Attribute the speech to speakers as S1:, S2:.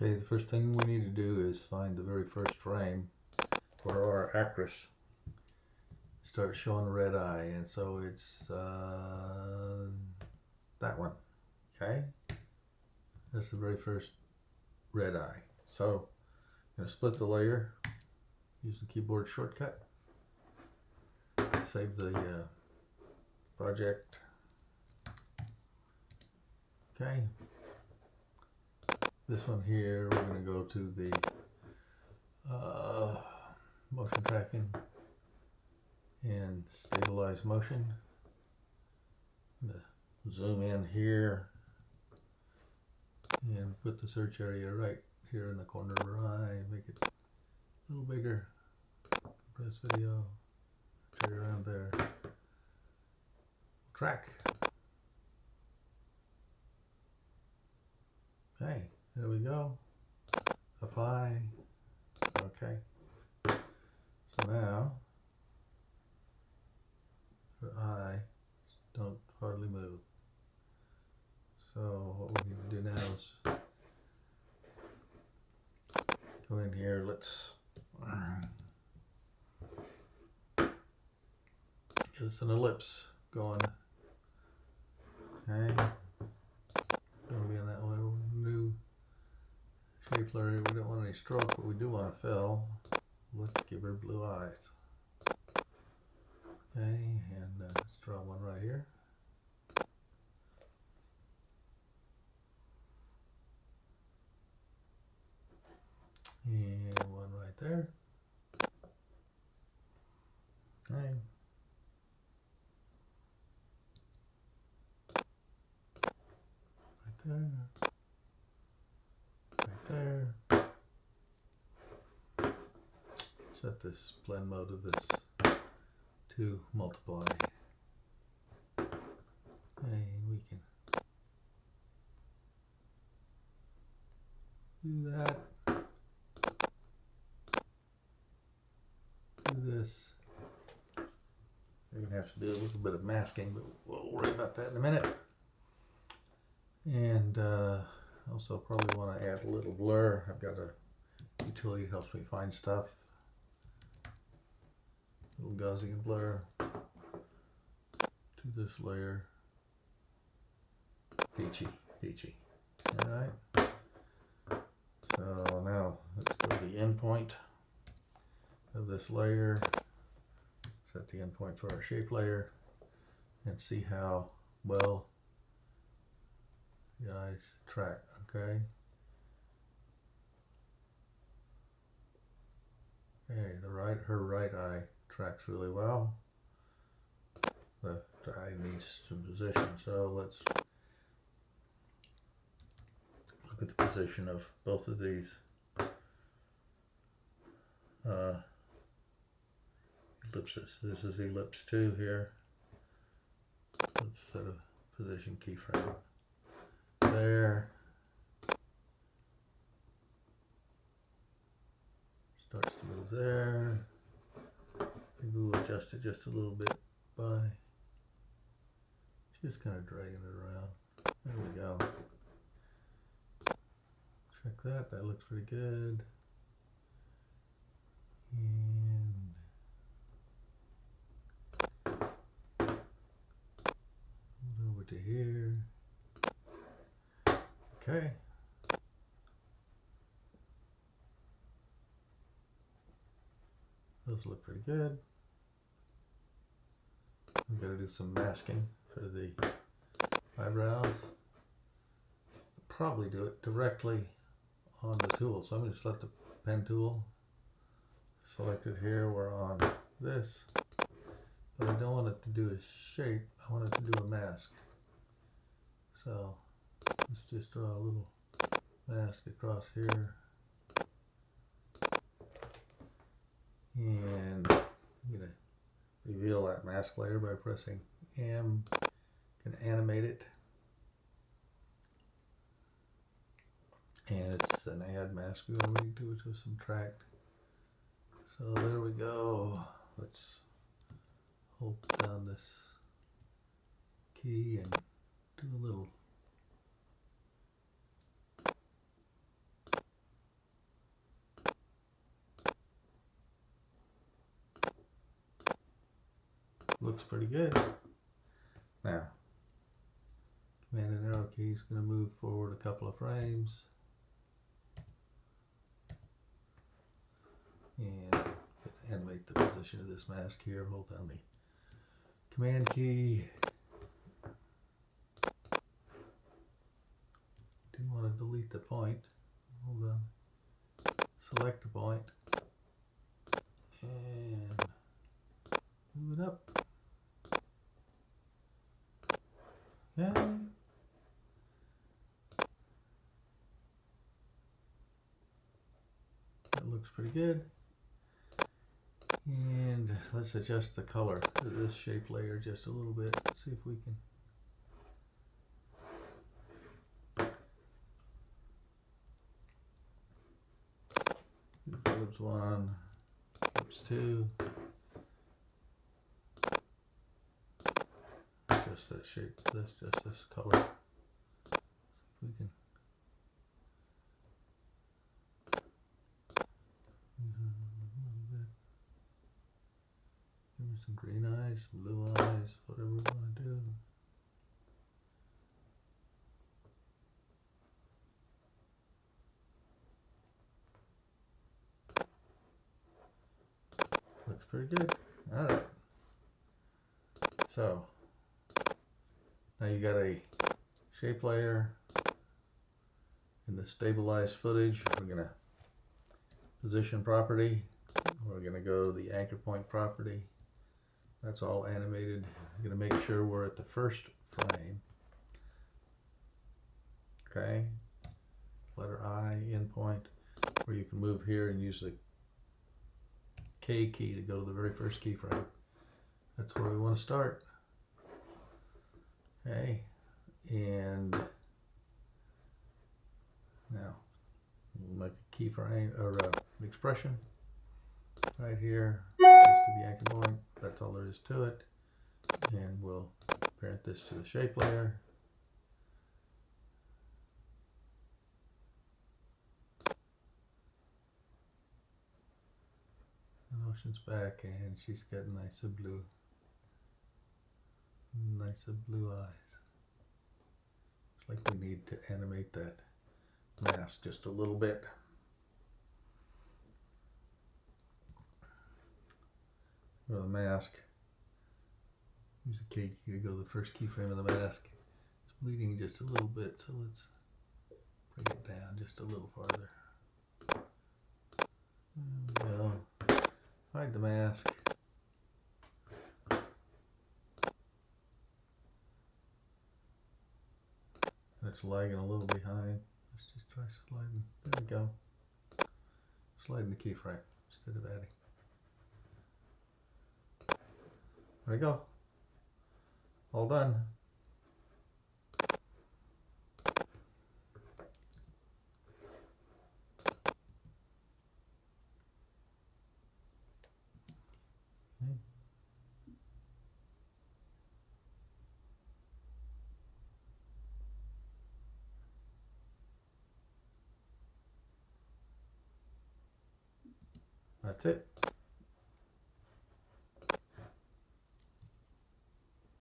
S1: Okay, the first thing we need to do is find the very first frame where our actress starts showing a red eye, and so it's that one. Okay, that's the very first red eye. So I'm going to split the layer, use the keyboard shortcut, save the project. Okay, this one here, we're going to go to the motion tracking and stabilize motion. I'm going to zoom in here and put the search area right here in the corner of our eye, make it a little bigger, compress video, right around there, track. Okay, there we go, apply, okay. So now, her eye don't hardly move. So what we need to do now is go in here, let's get us an ellipse going. Okay, gonna be in that little new shape layer. We don't want any stroke, but we do want to fill. Let's give her blue eyes. Okay, and let's draw one right here. And one right there. Okay. Right there. Right there. Set this blend mode of this to multiply. And we can do that. Do this. We're going to have to do a little bit of masking, but we'll worry about that in a minute. And also probably want to add a little blur. I've got a utility that helps me find stuff. A little Gaussian blur to this layer. Peachy, peachy. Alright. So now let's go to the endpoint of this layer. Set the endpoint for our shape layer and see how well the eyes track. Okay. Okay, her right eye tracks really well. The eye needs some position, so let's look at the position of both of these ellipses. This is ellipse 2 here. Let's set a position keyframe there. Starts to move there. Maybe we'll adjust it just a little bit by just kind of dragging it around. There we go. Check that. That looks pretty good. And over to here. Okay. Those look pretty good. I'm going to do some masking for the eyebrows. Probably do it directly on the tool. So I'm going to select the pen tool. Select it here. We're on this. But I don't want it to do a shape. I want it to do a mask. So let's just draw a little mask across here. And I'm going to reveal that mask layer by pressing M. Can animate it. And it's an add mask. We're going to do it to subtract. So there we go. Let's hold down this key and do a little looks pretty good. Now, Command and arrow key is going to move forward a couple of frames. And animate the position of this mask here. Hold down the Command key. Didn't want to delete the point. Hold on. Select the point. And move it up. Okay. That looks pretty good. And let's adjust the color to this shape layer just a little bit. See if we can. Ellipse 1, ellipse 2. Just that shape, just this color. See if we can. Give me some green eyes, blue eyes, whatever we want to do. Looks pretty good. Alright. So, now you got a shape layer in the stabilized footage. We're going to position property. We're going to go the anchor point property. That's all animated. I'm going to make sure we're at the first frame. Okay. Letter I, in point, where you can move here and use the K key to go to the very first keyframe. That's where we want to start. Okay. And now we'll make a keyframe or an expression right here. Just to the anchor point. That's all there is to it. And we'll parent this to the shape layer. And Ocean's back, and she's got nice blue eyes. Looks like we need to animate that mask just a little bit. For the mask, use the K key to go to the first keyframe of the mask. It's bleeding just a little bit, so let's bring it down just a little farther. There we go. Hide the mask. It's lagging a little behind. Let's just try sliding. There we go. Sliding the keyframe instead of adding. There we go. All done. Okay. That's it.